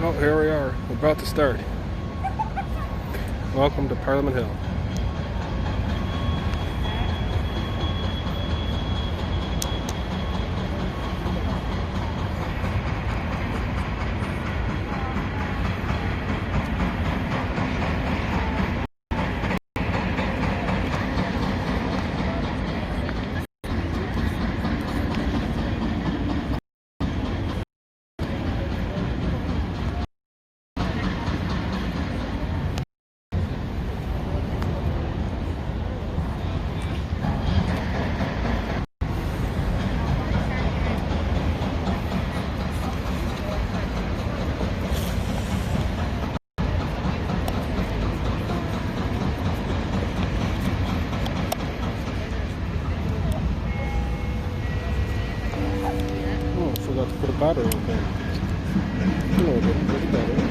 Oh, here we are. We're about to start. Welcome to Parliament Hill. Oh, I forgot to put a battery in there. No, there's a battery.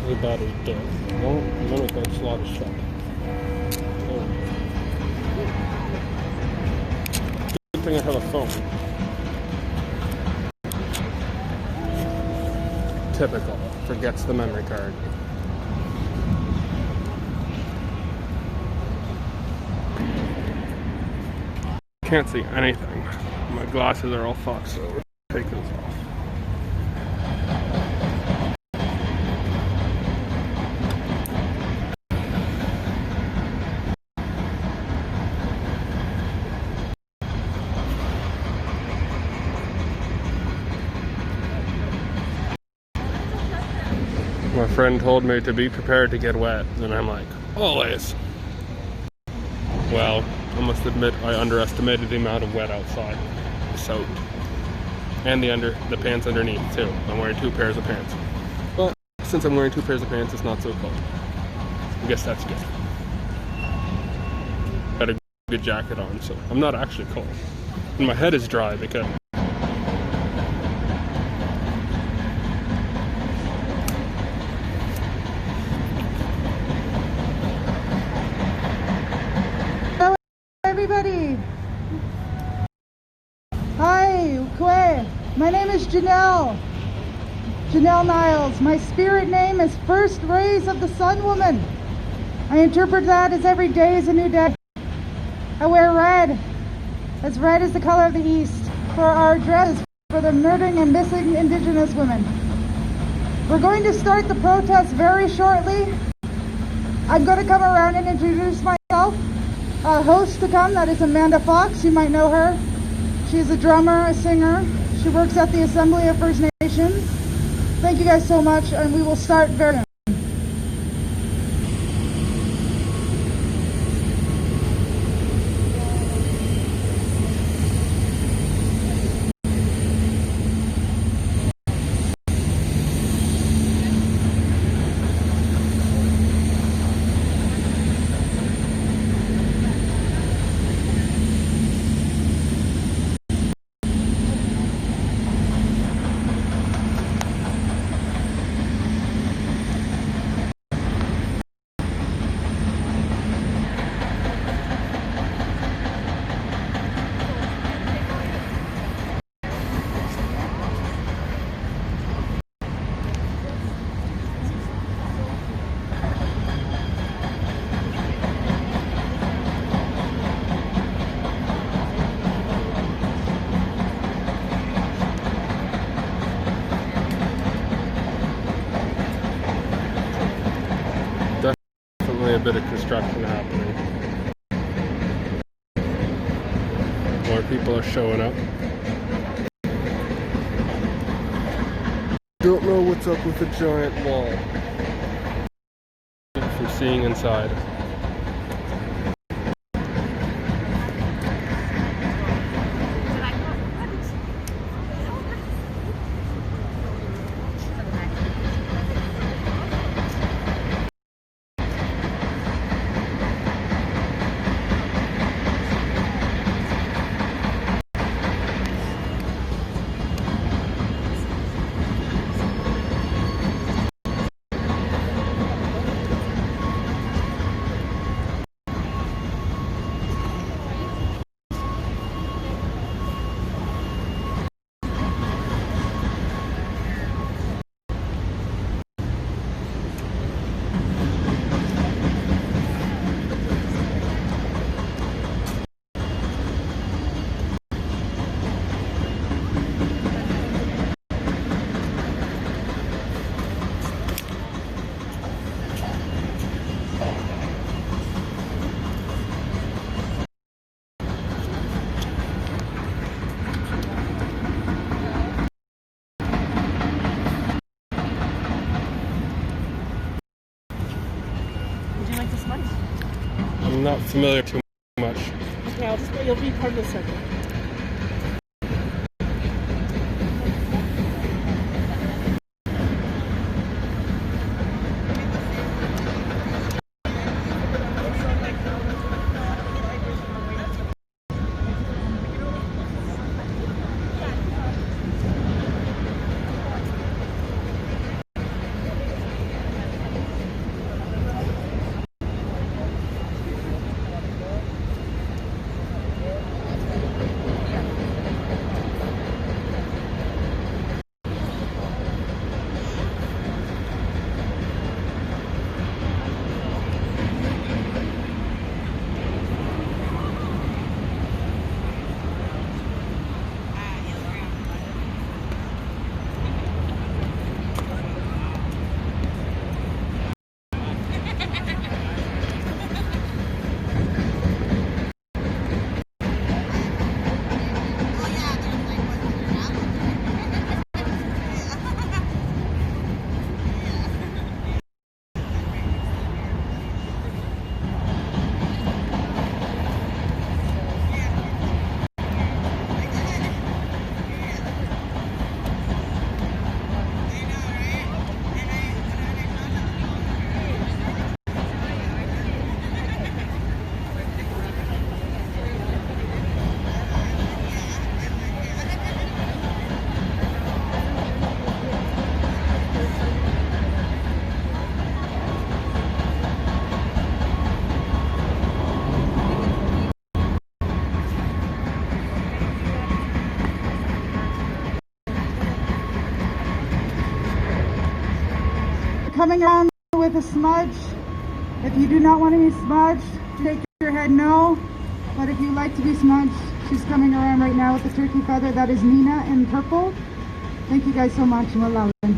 The battery dead. No, none of that slot is shut. Oh. Good thing I have a phone. Typical. Forgets the memory card. Can't see anything. My glasses are all fucked, so take those off. My friend told me to be prepared to get wet, and I'm like, always. Well, I must admit I underestimated the amount of wet outside. Soaked. And the pants underneath too. I'm wearing 2 pairs of pants. But since I'm wearing 2 pairs of pants, it's not so cold. I guess that's good. Got a good jacket on, so I'm not actually cold. And my head is dry because everybody. Hi, kmaq. My name is Janelle Niles. My spirit name is First Rays of the Sun Woman. I interpret that as every day is a new day. I wear red, as red is the color of the East, for our dress for the murdering and missing Indigenous women. We're going to start the protest very shortly. I'm going to come around and introduce myself. Host to come, that is Amanda Fox. You might know her. She's a drummer, a singer. She works at the Assembly of First Nations. Thank you guys so much, and we will start very soon. a bit of construction happening. More people are showing up. Don't know what's up with the giant wall. If you're seeing inside. much? I'm not familiar too much. Okay, I'll just, you'll be part of the circle. Coming around with a smudge. If you do not want to be smudged, shake your head no. But if you like to be smudged, she's coming around right now with the turkey feather. That is Nina in purple. Thank you guys so much, and we'll love it.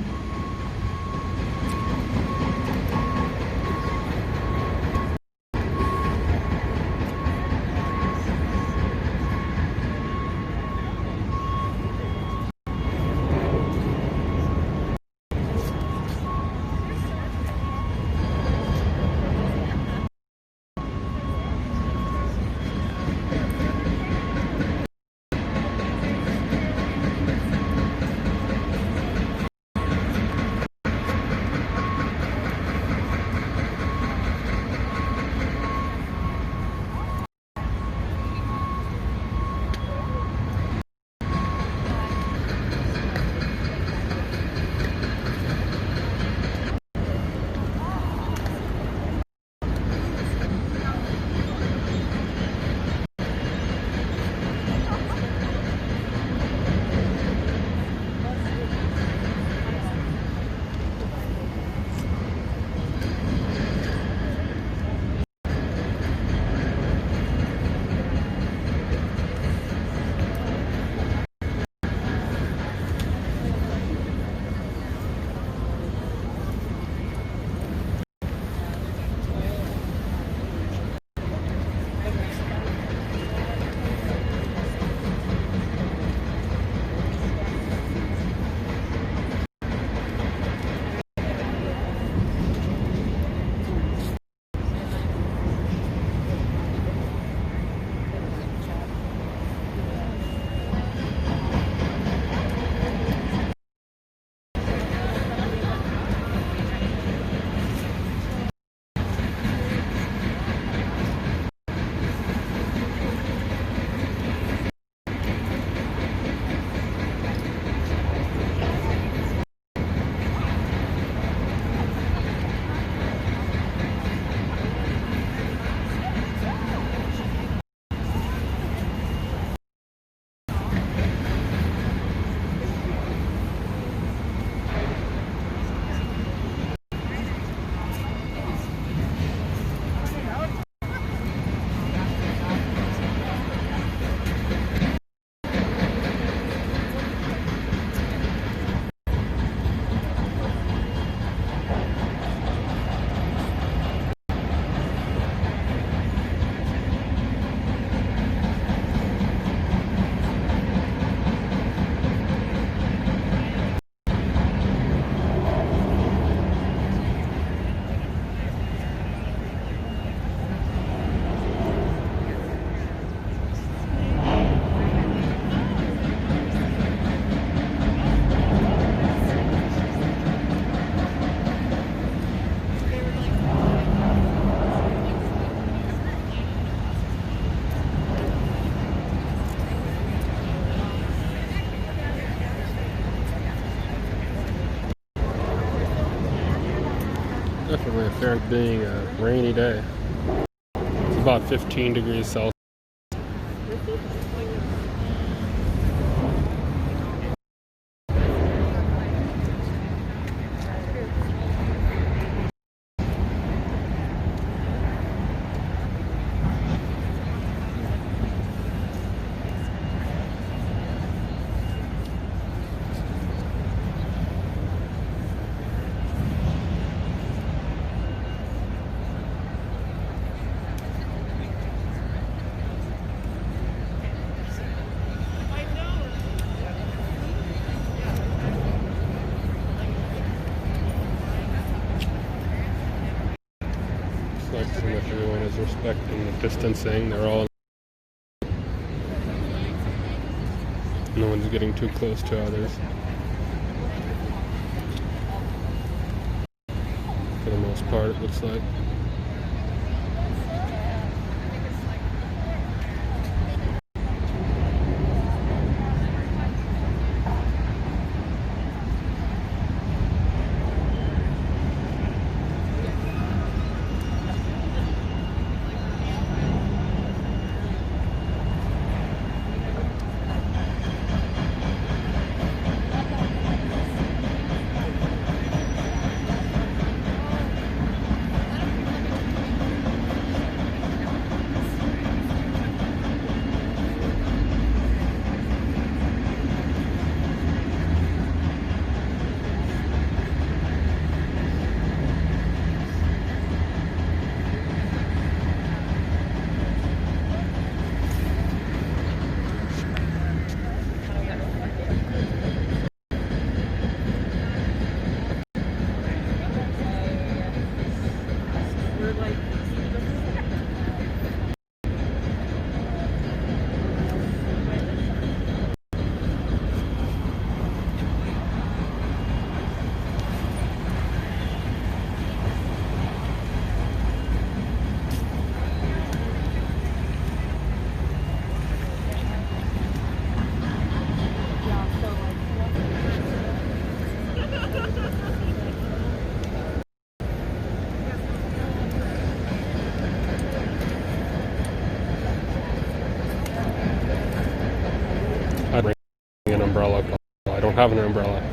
Definitely a fair being a rainy day. It's about 15 degrees Celsius. Like pretty much everyone is respecting the distancing. They're all. No one's getting too close to others. For the most part, it looks like. I'd bring an umbrella. I don't have an umbrella.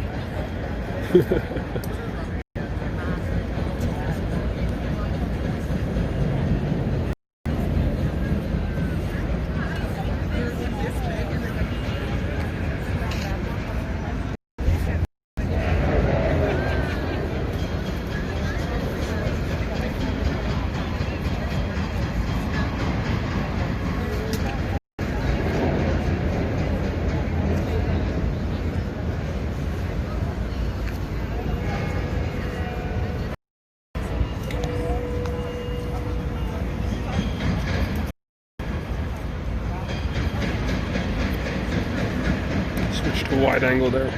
Switch to wide angle there.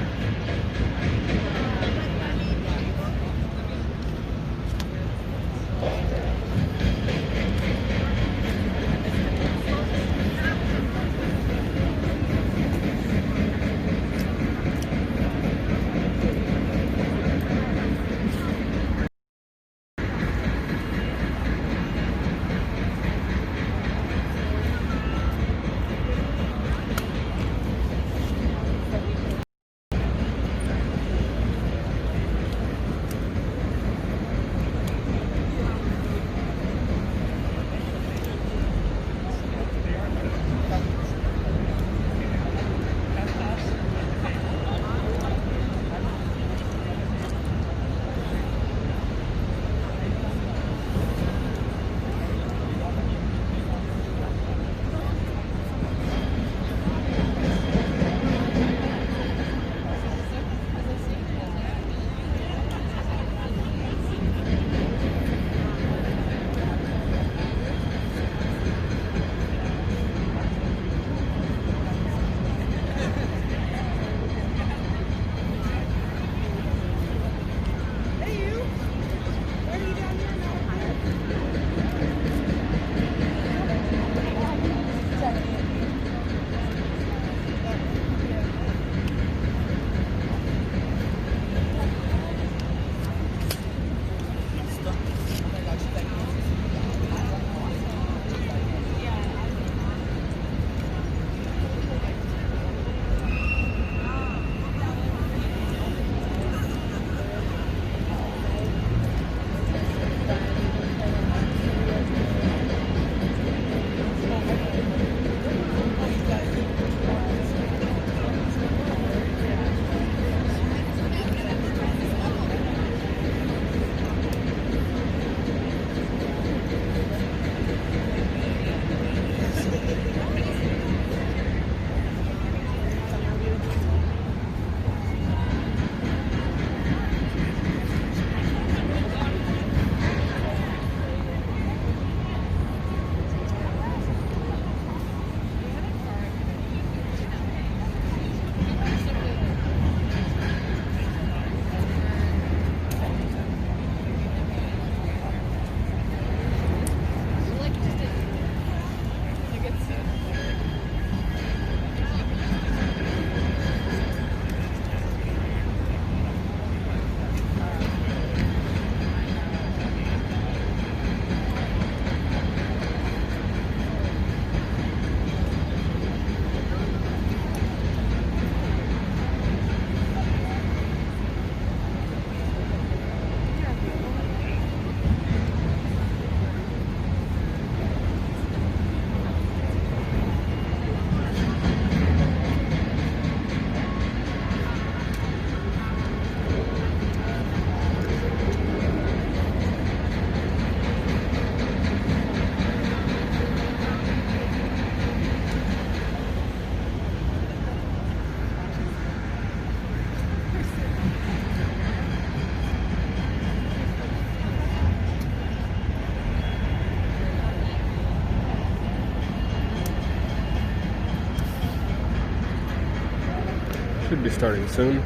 should be starting soon.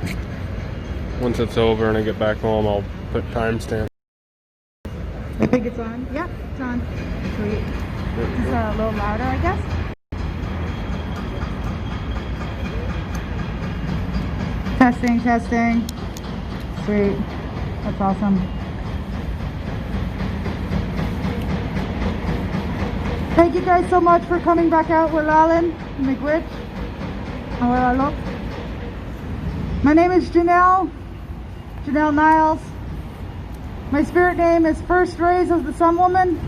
Once it's over and I get back home, I'll put timestamp. I think it's on. Yeah, it's on. Sweet. It's a little louder, I guess. Testing, testing. Sweet. That's awesome. Thank you guys so much for coming back out with Alan McWitch. Hello. My name is Janelle Niles. My spirit name is First Rays of the Sun Woman.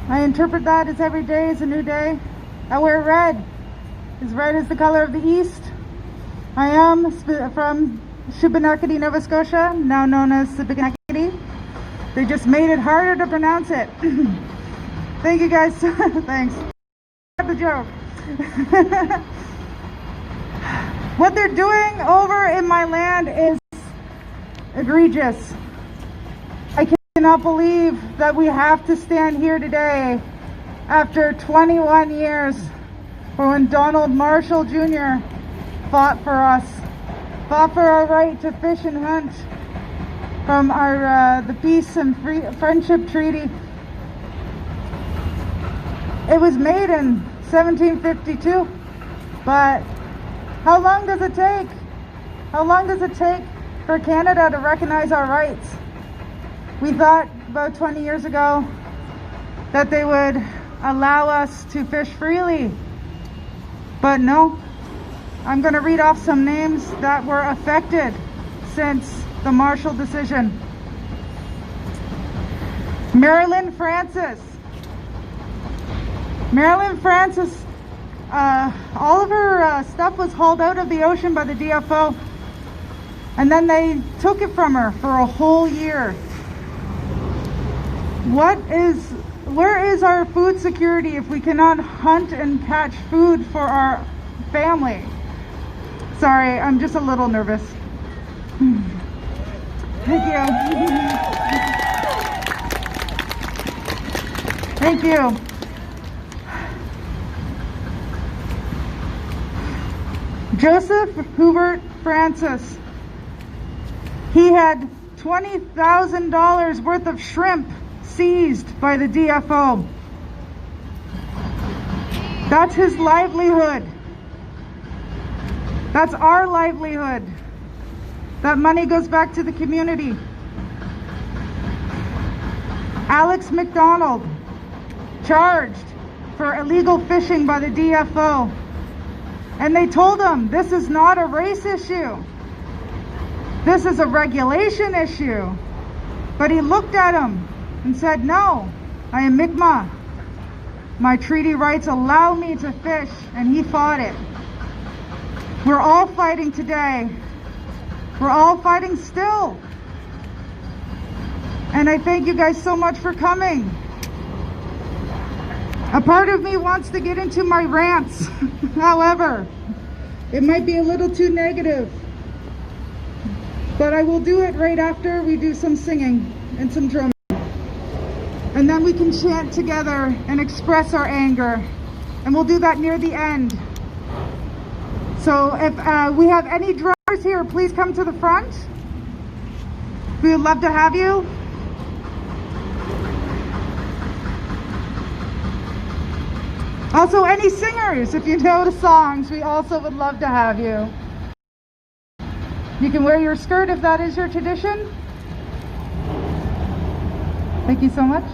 I interpret that as every day is a new day. I wear red. Red is the color of the East. I am from Shubenacadie, Nova Scotia, now known as Shubenacadie. They just made it harder to pronounce it. Thank you guys. Thanks. The joke. What they're doing over in my land is egregious. I cannot believe that we have to stand here today after 21 years for when Donald Marshall Jr. fought for us, fought for our right to fish and hunt from the Peace and Friendship Treaty. It was made in 1752, but how long does it take? How long does it take for Canada to recognize our rights? We thought about 20 years ago that they would allow us to fish freely, but no. I'm going to read off some names that were affected since the Marshall decision. Marilyn Francis. All of her stuff was hauled out of the ocean by the DFO, and then they took it from her for a whole year. Where is our food security if we cannot hunt and catch food for our family? Sorry, I'm just a little nervous. Thank you. Thank you. Joseph Hubert Francis. He had $20,000 worth of shrimp seized by the DFO. That's his livelihood. That's our livelihood. That money goes back to the community. Alex McDonald, charged for illegal fishing by the DFO. And they told him, this is not a race issue. This is a regulation issue. But he looked at him and said, no, I am Mi'kmaq. My treaty rights allow me to fish, and he fought it. We're all fighting today. We're all fighting still. And I thank you guys so much for coming. A part of me wants to get into my rants. However, it might be a little too negative. But I will do it right after we do some singing and some drumming. And then we can chant together and express our anger. And we'll do that near the end. So if we have any drummers here, please come to the front. We would love to have you. Also, any singers, if you know the songs, we also would love to have you. You can wear your skirt if that is your tradition. Thank you so much.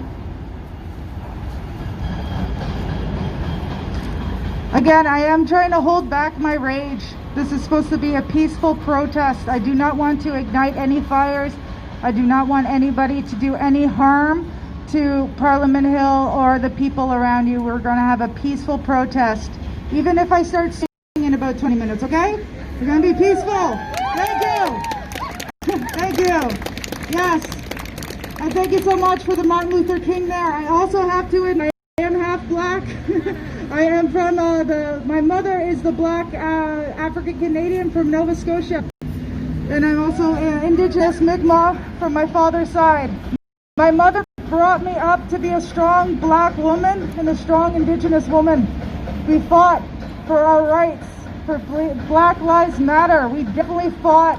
Again, I am trying to hold back my rage. This is supposed to be a peaceful protest. I do not want to ignite any fires. I do not want anybody to do any harm to Parliament Hill or the people around you. We're going to have a peaceful protest. Even if I start singing in about 20 minutes, okay? We're going to be peaceful. Thank you. Thank you. Yes. And thank you so much for the Martin Luther King there. I also have to admit, I am half black. I am from my mother is the black African Canadian from Nova Scotia. And I'm also Indigenous Mi'kmaq from my father's side. My mother brought me up to be a strong black woman and a strong Indigenous woman. We fought for our rights for Black Lives Matter. We definitely fought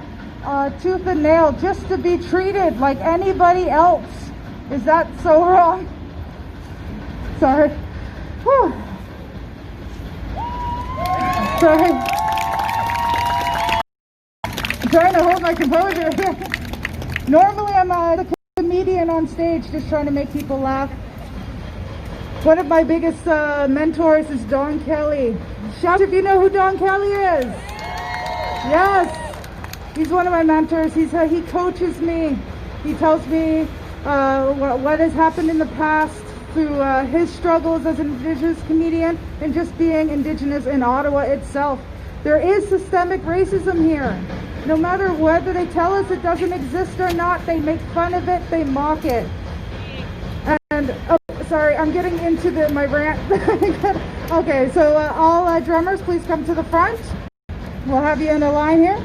tooth and nail just to be treated like anybody else. Is that so wrong? Sorry. Whew. Sorry. I'm trying to hold my composure. Normally I'm a comedian on stage just trying to make people laugh. One of my biggest mentors is Don Kelly. Shout if you know who Don Kelly is. Yes. He's one of my mentors. He coaches me. He tells me what has happened in the past through his struggles as an Indigenous comedian and just being Indigenous in Ottawa itself. There is systemic racism here. No matter whether they tell us it doesn't exist or not, they make fun of it, they mock it. And, oh, sorry, I'm getting into my rant. Okay, so all drummers, please come to the front. We'll have you in a line here.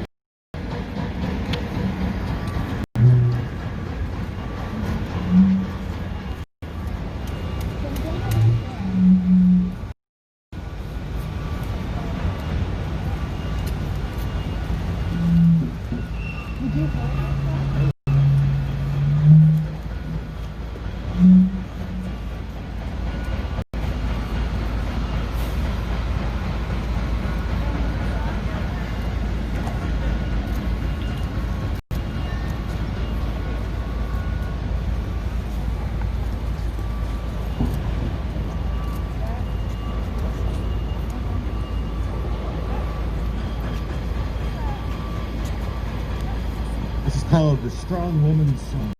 This is called The Strong Woman's Song.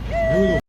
Here we go.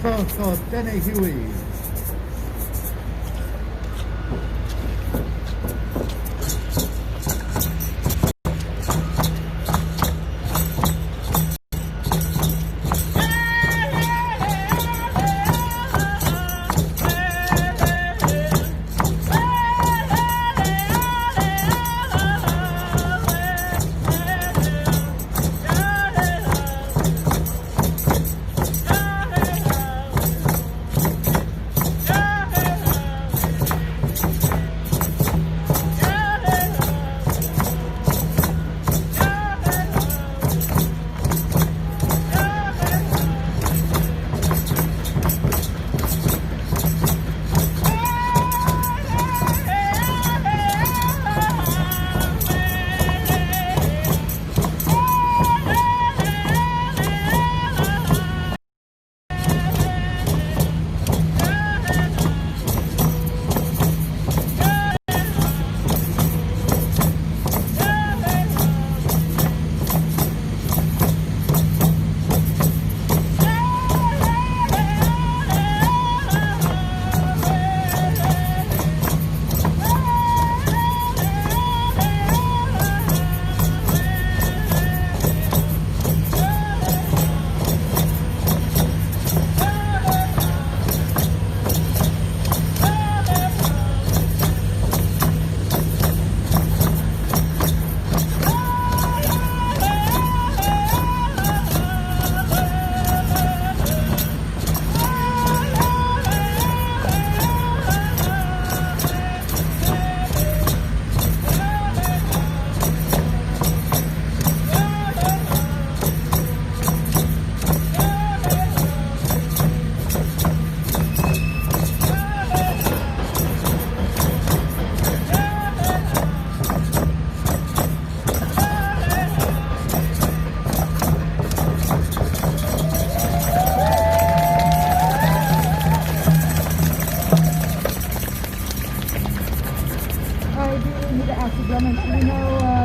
Huey.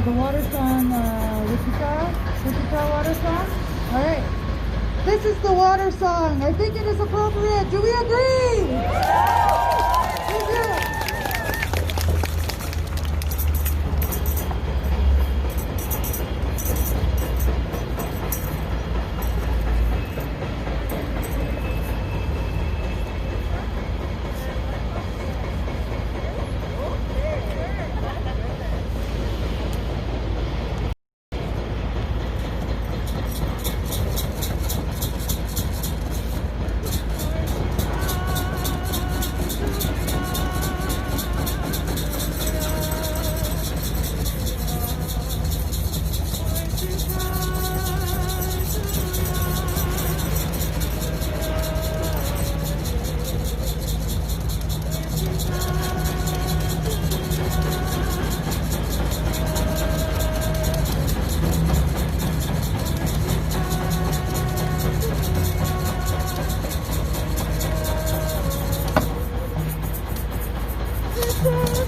The water song, Wichita water song. All right, this is the water song. I think it is appropriate. Do we agree? We do.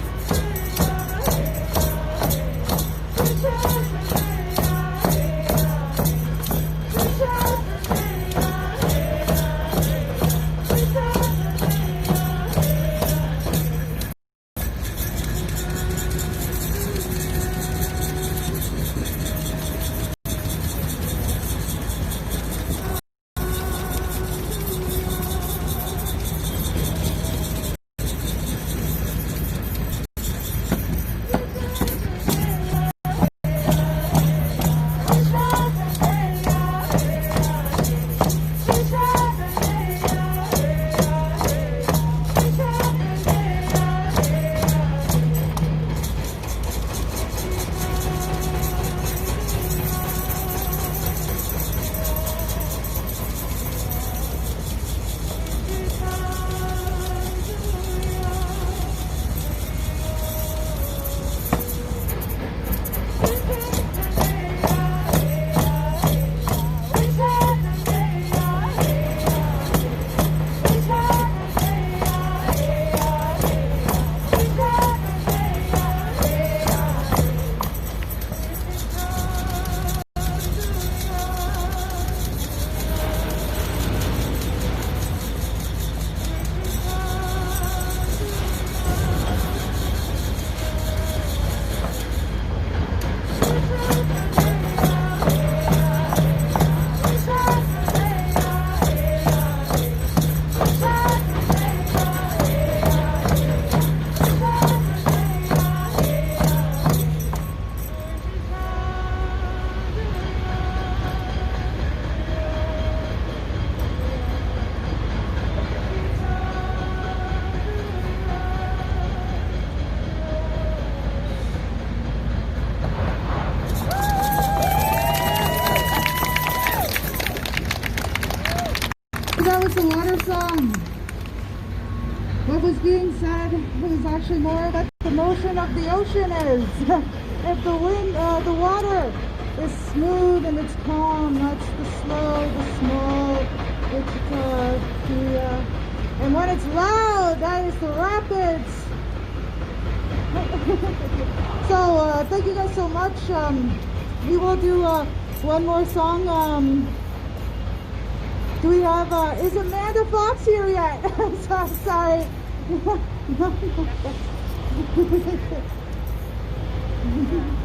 actually more what the motion of the ocean is. If the wind, the water is smooth and it's calm, that's the slow, the small, it's and when it's loud, that is the rapids. So thank you guys so much. We will do one more song. Do we have, is Amanda Fox here yet? So, sorry.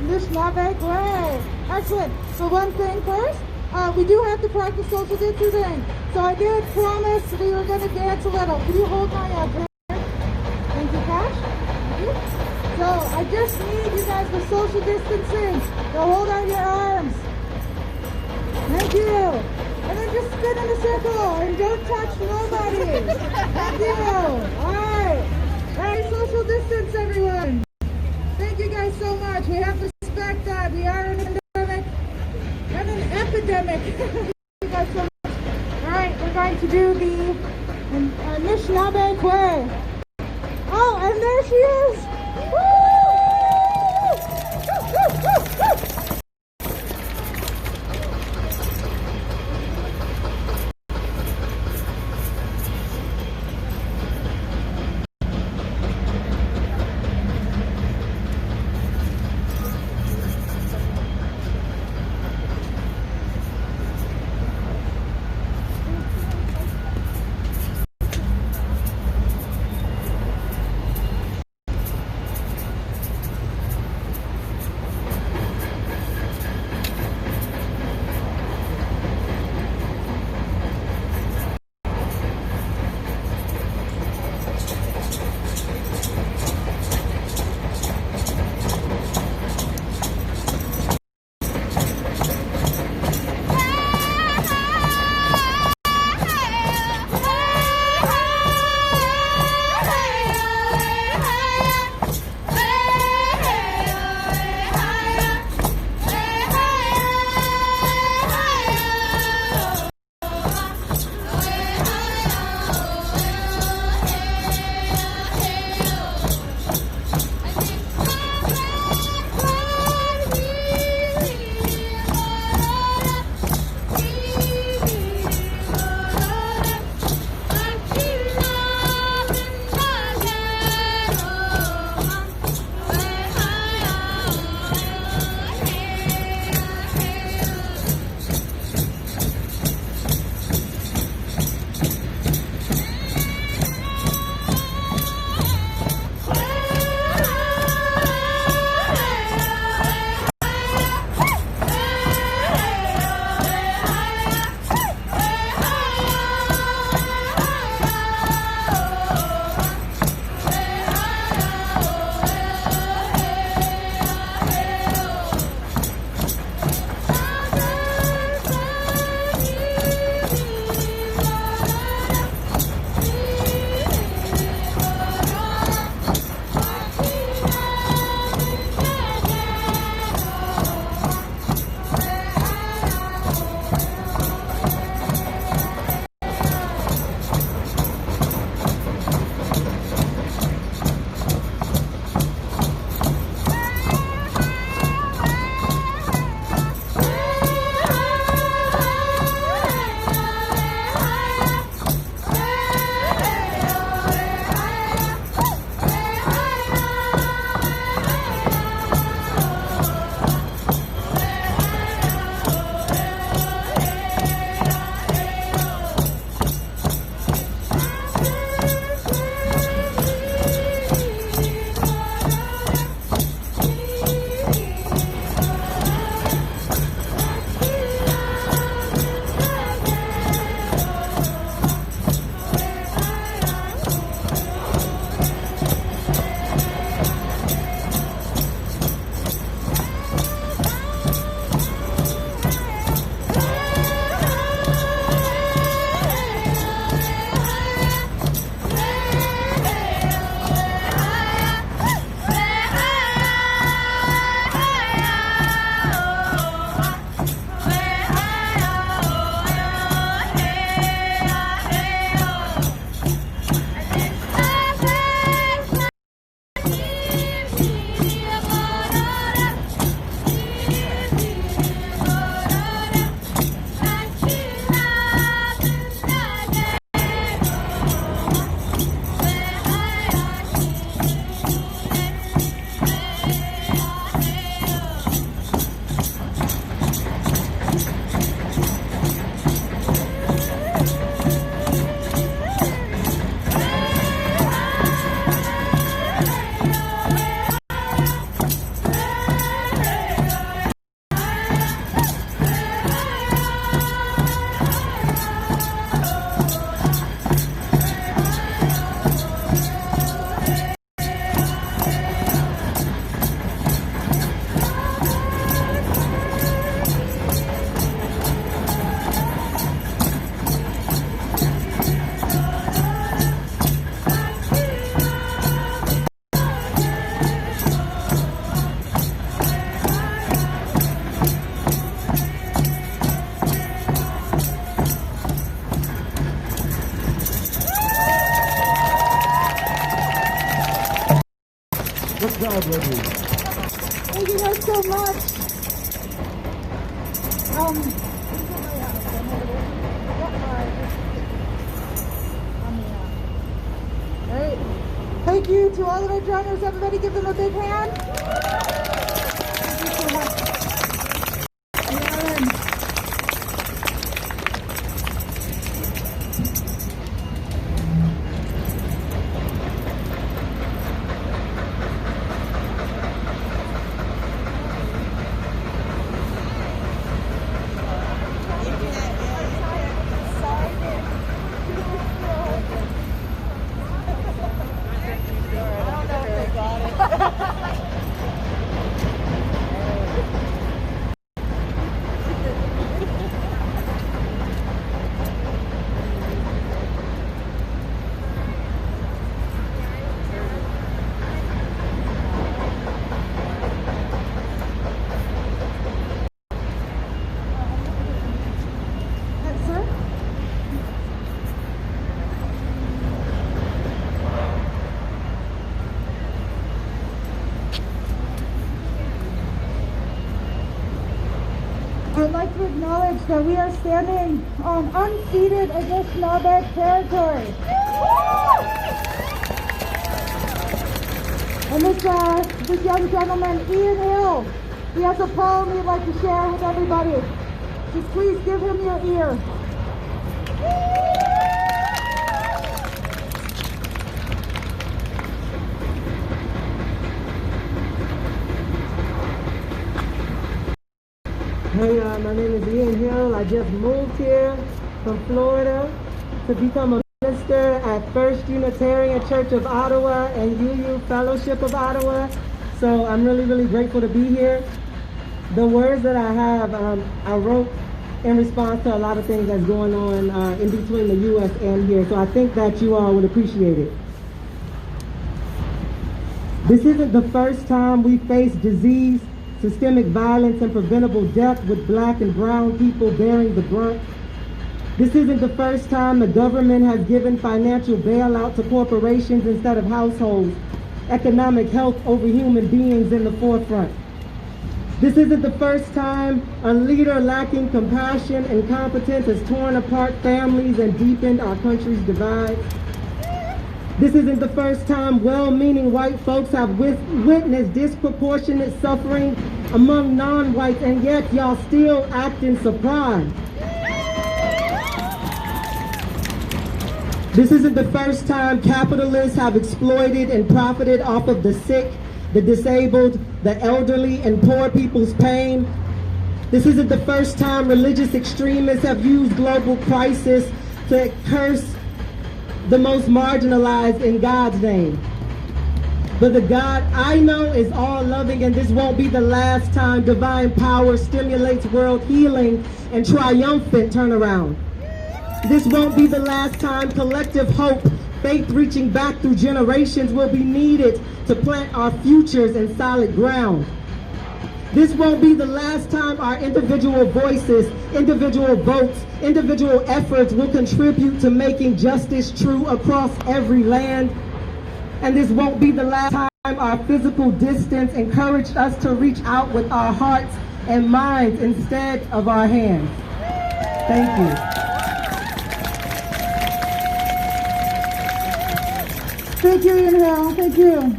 This not back way. Excellent. So one thing first, we do have to practice social distancing. So I did promise we were going to dance a little. Can you hold my pen? Thank you, Cash. Thank you. So I just need you guys for social distancing. So hold out your arms. Thank you. And then just spin in a circle and don't touch nobody. Thank you. Alright. Alright, social distance, everyone. Thank you guys so much. We have to respect that. We are in an epidemic. And an epidemic. Thank you guys so much. Alright, we're going to do the Anishinaabe Kwe. Oh, and there she is. Woo! Woo, woo, woo, woo. Good job, ladies. Thank you guys so much. Alright. Thank you to all of our joiners. Everybody give them a big hand. Thank you so much. Amen. I'd like to acknowledge that we are standing on unceded Anishinaabe territory. And this young gentleman, Ian Hill, he has a poem he'd like to share with everybody. Just please give him your ear. Hey, my name is Ian Hill. I just moved here from Florida to become a minister at First Unitarian Church of Ottawa and UU Fellowship of Ottawa. So I'm really grateful to be here. The words that I have, I wrote in response to a lot of things that's going on in between the U.S. and here. So I think that you all would appreciate it. This isn't the first time we face disease, systemic violence, and preventable death with black and brown people bearing the brunt. This isn't the first time the government has given financial bailout to corporations instead of households, economic health over human beings in the forefront. This isn't the first time a leader lacking compassion and competence has torn apart families and deepened our country's divide. This isn't the first time well-meaning white folks have witnessed disproportionate suffering among non-whites, and yet y'all still acting surprised. This isn't the first time capitalists have exploited and profited off of the sick, the disabled, the elderly, and poor people's pain. This isn't the first time religious extremists have used global crisis to curse the most marginalized in God's name. But the God I know is all loving, and this won't be the last time divine power stimulates world healing and triumphant turnaround. This won't be the last time collective hope, faith reaching back through generations, will be needed to plant our futures in solid ground. This won't be the last time our individual voices, individual votes, individual efforts will contribute to making justice true across every land. And this won't be the last time our physical distance encouraged us to reach out with our hearts and minds instead of our hands. Thank you. Thank you, Ian Hill. Thank you.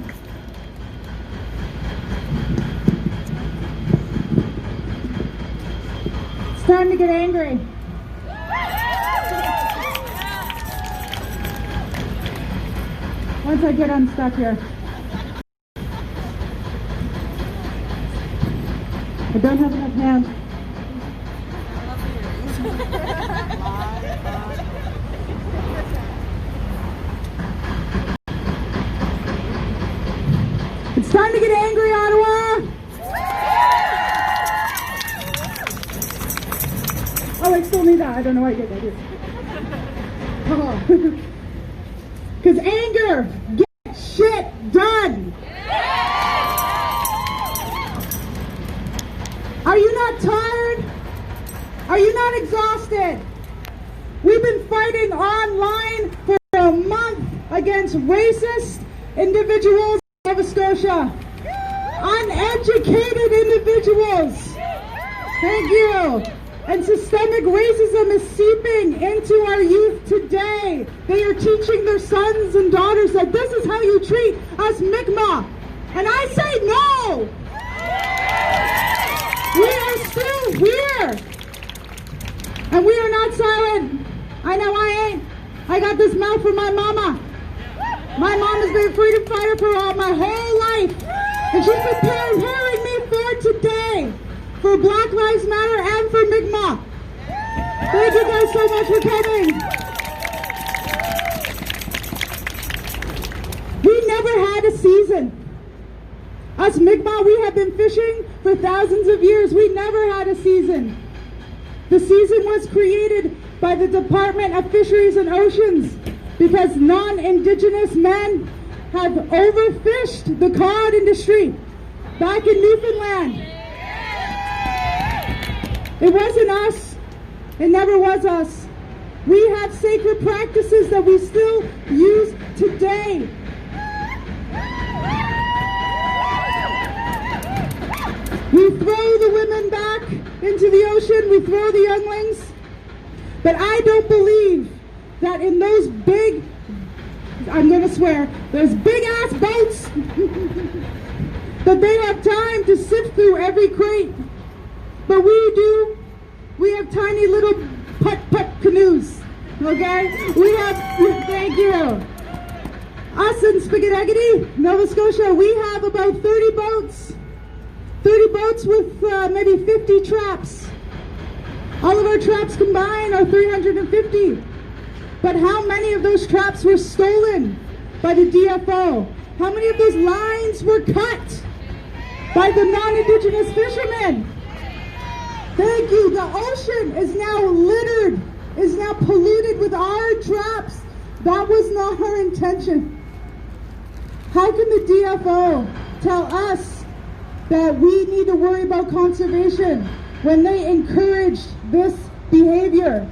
It's time to get angry. Once I get unstuck here. I don't have enough hands. It's time to get angry, Ottawa! Oh, I still need that. I don't know why I did that. Oh. Because anger gets shit done! Are you not tired? Are you not exhausted? We've been fighting online for a month against racist individuals. I have a story Scotia. Uneducated individuals. Thank you. And systemic racism is seeping into our youth today. They are teaching their sons and daughters that this is how you treat us Mi'kmaq. And I say no. We are still here. And we are not silent. I know I ain't. I got this mouth from my mama. My mom has been a freedom fighter for all my whole life. And she's preparing me for today. For Black Lives Matter and for Mi'kmaq. Thank you guys so much for coming. We never had a season. Us Mi'kmaq, we have been fishing for thousands of years. We never had a season. The season was created by the Department of Fisheries and Oceans because non-Indigenous men have overfished the cod industry back in Newfoundland. It wasn't us. It never was us. We have sacred practices that we still use today. We throw the women back into the ocean. We throw the younglings. But I don't believe that in those big, I'm going to swear, those big ass boats, that they have time to sift through every crate. But we do. We have tiny little putt-putt canoes, okay? We have, thank you. Us in Spaghetti, Nova Scotia, we have about 30 boats. 30 boats with maybe 50 traps. All of our traps combined are 350. But how many of those traps were stolen by the DFO? How many of those lines were cut by the non-Indigenous fishermen? Thank you. The ocean is now littered, is now polluted with our traps. That was not our intention. How can the DFO tell us that we need to worry about conservation when they encouraged this behavior?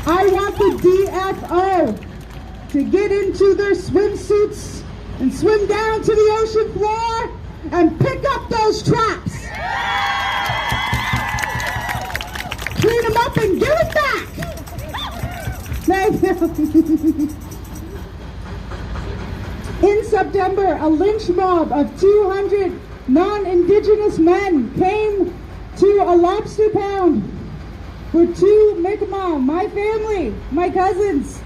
I want the DFO to get into their swimsuits and swim down to the ocean floor and pick up those traps. Clean them up and give it back. Thank you. In September, a lynch mob of 200 non-Indigenous men came to a lobster pound where two Mi'kmaq, my family, my cousins,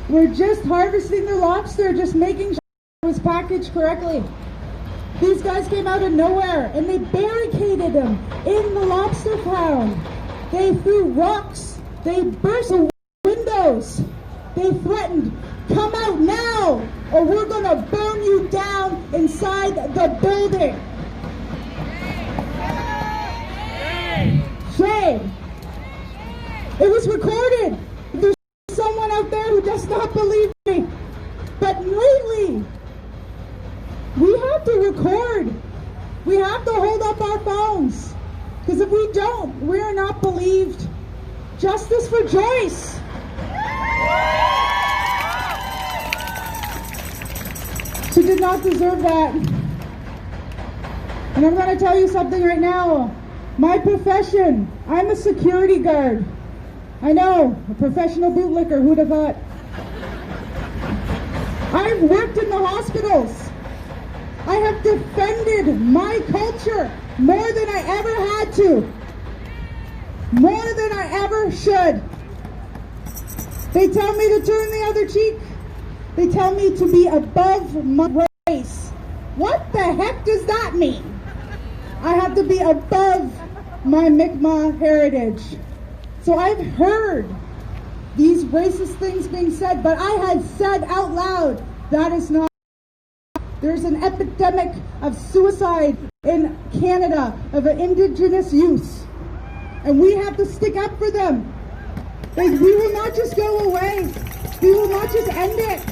were just harvesting their lobster, just making sure it was packaged correctly. These guys came out of nowhere and they barricaded them in the lobster pound. They threw rocks. They burst the windows. They threatened, come out now or we're going to burn you down inside the building. Shame. It was recorded. There's someone out there who does not believe me. But lately, we have to record. We have to hold up our phones. Because if we don't, we are not believed. Justice for Joyce. She did not deserve that. And I'm going to tell you something right now. My profession, I'm a security guard. I know, a professional bootlicker, who'd have thought? I've worked in the hospitals. I have defended my culture more than I ever had to. More than I ever should. They tell me to turn the other cheek. They tell me to be above my race. What the heck does that mean? I have to be above my Mi'kmaq heritage. So I've heard these racist things being said, but I had said out loud, that is not. There's an epidemic of suicide in Canada of Indigenous youth. And we have to stick up for them. Like, we will not just go away. We will not just end it.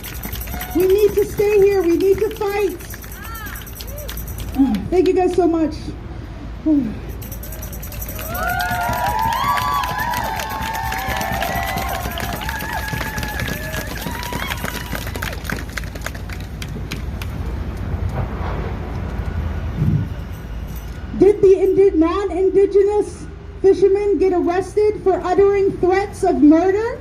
We need to stay here. We need to fight. Thank you guys so much. the non-Indigenous fishermen get arrested for uttering threats of murder?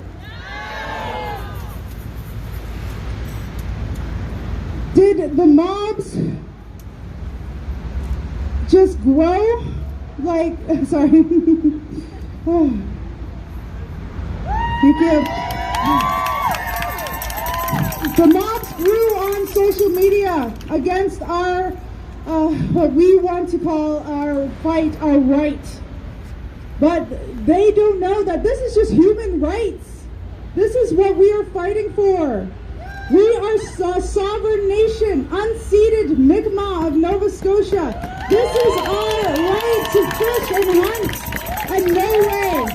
Did the mobs just grow like, sorry. Oh. Thank you. The mobs grew on social media against our, what we want to call our fight, our right. But they don't know that this is just human rights. This is what we are fighting for. We are a sovereign nation, unceded Mi'kmaq of Nova Scotia. This is our right to fish and hunt, and no way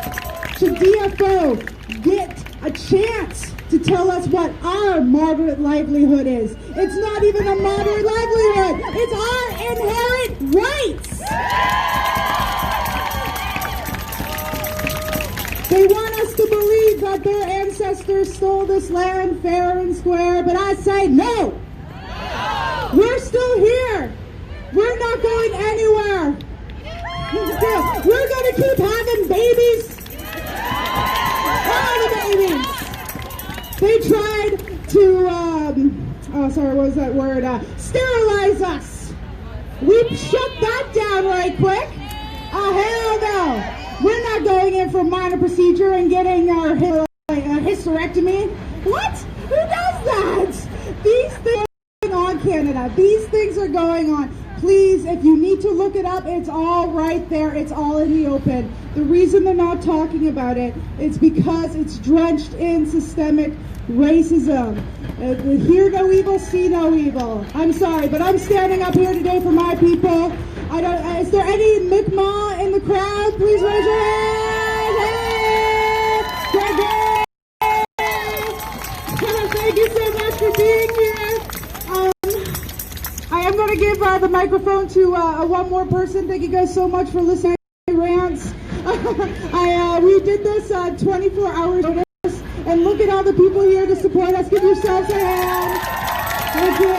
should DFO get a chance to tell us what our moderate livelihood is. It's not even a moderate livelihood. It's our inherent rights. They want us to believe that their ancestors stole this land fair and square, but I say no. No. We're still here. We're not going anywhere. We're going to keep having babies. All the babies. They tried to, oh sorry, what was that word? Sterilize us. We shut that down right quick. Oh, hell no. We're not going in for minor procedure and getting our hysterectomy. What? Who does that? These things are going on, Canada. These things are going on. Please, if you need to look it up, it's all right there. It's all in the open. The reason they're not talking about it is because it's drenched in systemic racism. Hear no evil, see no evil. I'm sorry, but I'm standing up here today for my people. Is there any Mi'kmaq in the crowd? Please raise your hand. Hey! Thank you so much for being here. I am going to give the microphone to one more person. Thank you guys so much for listening to my rants. We did this 24 hours notice, and look at all the people here to support us. Give yourselves a hand. Thank you.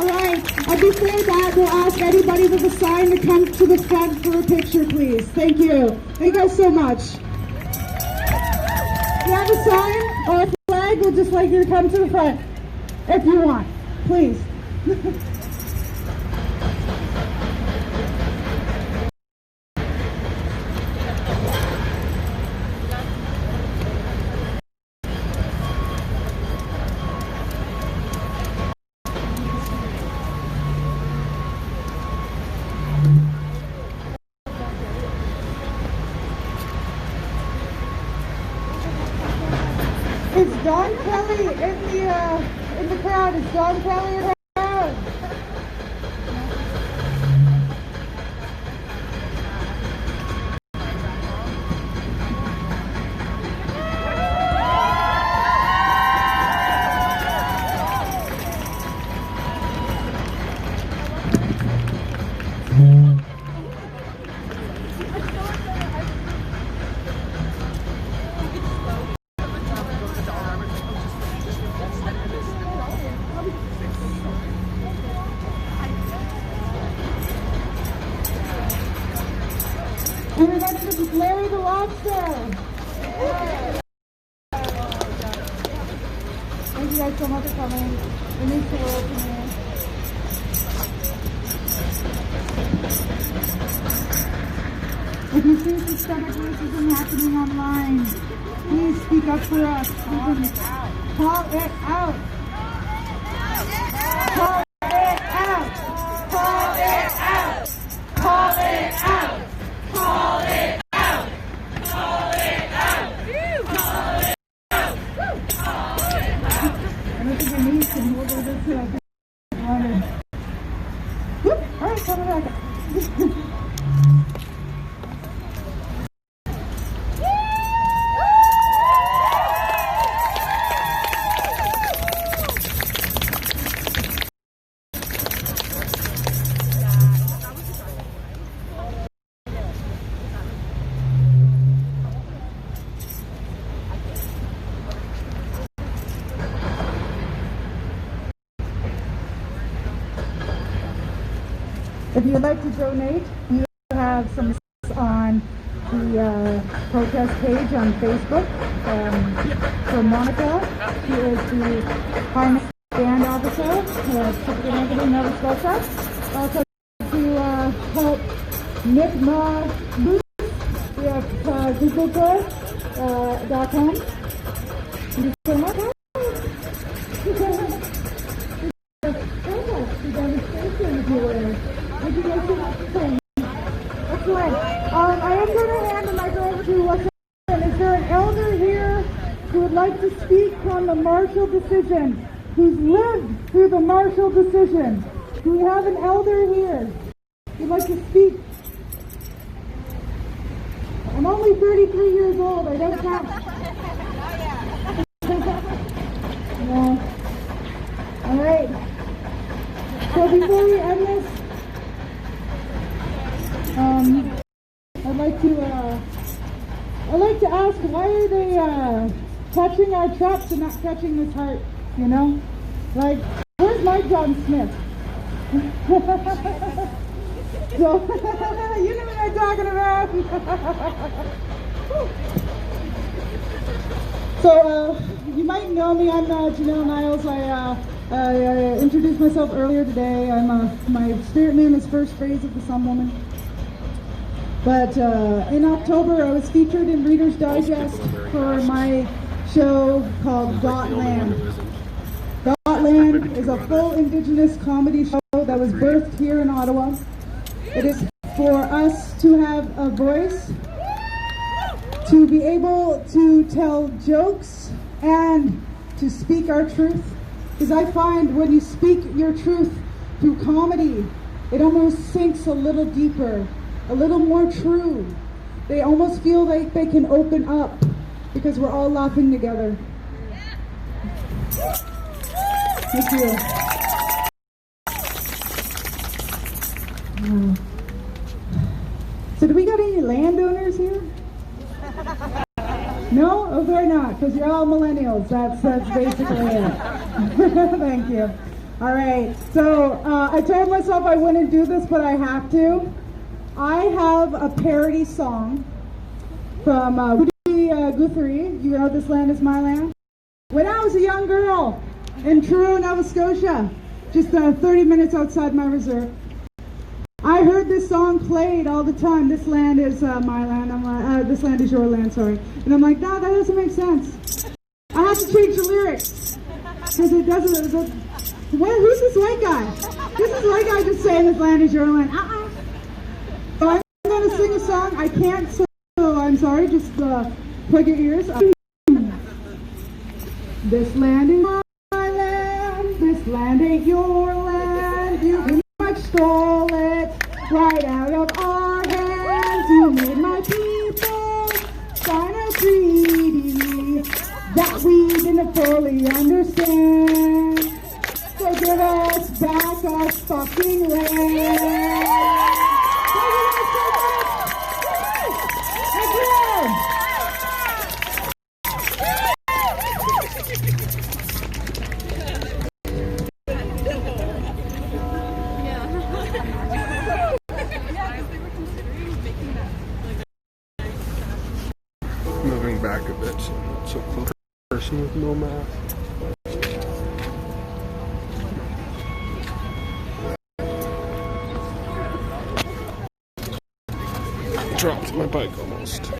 All right. Before that, we'll ask anybody with a sign to come to the front for a picture, please. Thank you. Thank you guys so much. If you have a sign or a flag, we'll just like you to come to the front if you want. Please. Is Don Kelly in the crowd? Is Don Kelly in the crowd? And we're going to Larry the Lobster. Thank you guys so much for coming. It means the world to me. If you see systemic racism happening online, please speak up for us. Call it out. Call it out. Call it out. Call it out. Call it out. Call it out! Call it out! Call it out! Call it out! I don't think it needs to be able to Whoop! Alright, come back. If you'd like to donate, you have some on the protest page on Facebook from Monica. She is the harness band officer, Typical Nova Scotia. Also to help kmaq. We have google.com. Thank you so much. Excellent. I am going to hand the mic over to what's. Is there an elder here who would like to speak on the Marshall decision? Who's lived through the Marshall decision? Do we have an elder here who'd like to speak? I'm only 33 years old. I don't count. No. All right. So before we end this, I'd like to ask, why are they touching our trucks and not touching this heart? You know, like, where's my John Smith? So, you know what I'm talking about. So, you might know me. I'm Janelle Niles. I introduced myself earlier today. My spirit name is First Phrase of the Sun Woman. But in October, I was featured in Reader's Digest for my show called Gotland. Gotland is a full Indigenous comedy show that was birthed here in Ottawa. It is for us to have a voice, to be able to tell jokes and to speak our truth. Because I find when you speak your truth through comedy, it almost sinks a little deeper, a little more true. They almost feel like they can open up because we're all laughing together. Thank you. So do we got any landowners here? No? Oh, they're not, because you're all millennials. That's basically it. Thank you. All right. So I told myself I wouldn't do this, but I have to. I have a parody song from Woody Guthrie. You know This Land Is My Land? When I was a young girl in Truro, Nova Scotia, just 30 minutes outside my reserve, I heard this song played all the time. This land is my land. I'm like, this land is your land, sorry. And I'm like, no, that doesn't make sense. I have to change the lyrics. Because it doesn't, who's this white guy? This is white guy just saying this land is your land. So I'm going to sing a song. I can't, so I'm sorry, just plug your ears. This land is my land. This land ain't your land. You pretty much stole it right out of our hands. You made my people sign a treaty that we didn't fully understand. So give us back our fucking land. Moving back a bit, so person with no mask. Dropped my bike almost.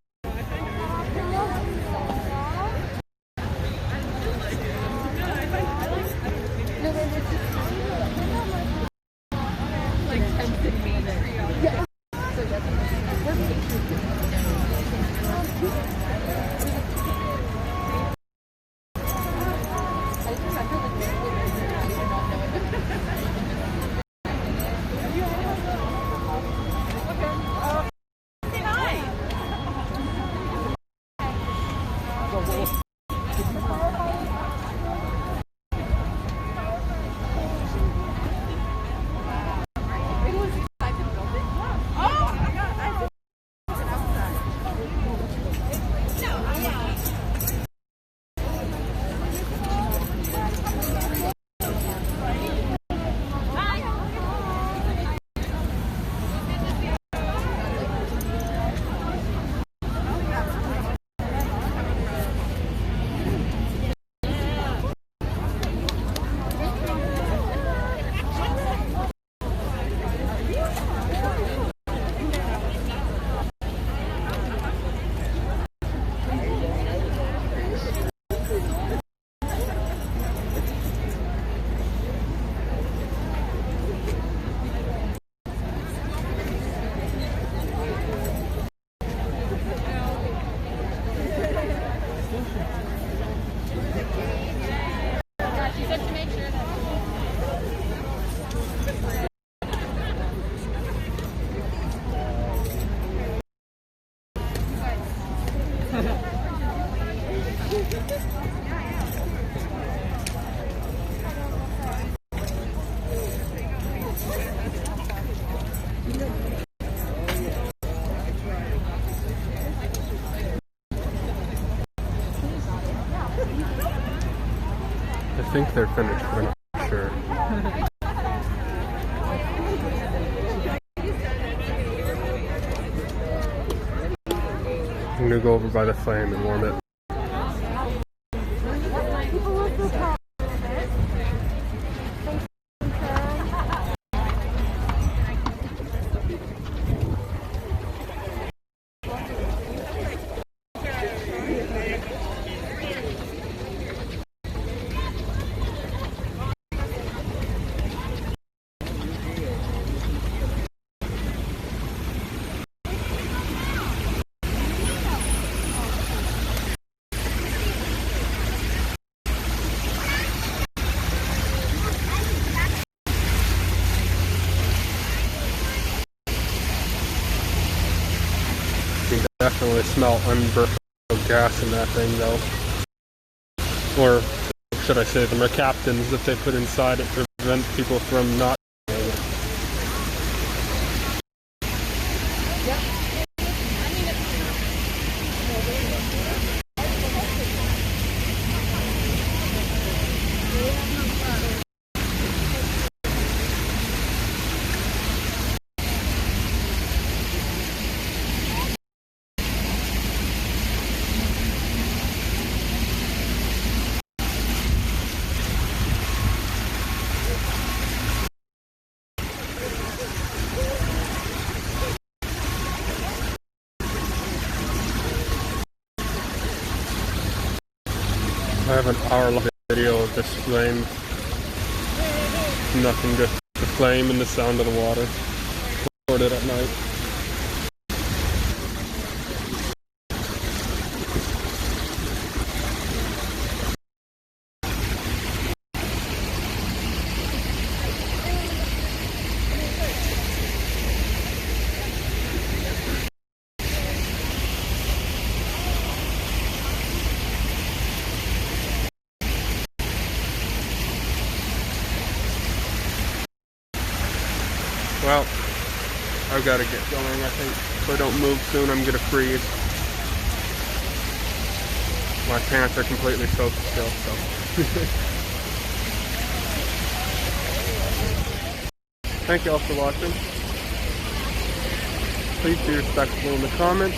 think they're finished, but I'm not sure. I'm gonna go over by the flame and warm it. You can definitely smell unburned gas in that thing though. Or should I say the mercaptans that they put inside it to prevent people from not doing it. I have an hour-long video of this flame. Nothing, just the flame and the sound of the water. Recorded at night. Well, I've got to get going, I think. If I don't move soon, I'm going to freeze. My pants are completely soaked still, so. Thank you all for watching. Please be respectful in the comments,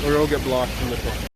or you'll get blocked from the channel.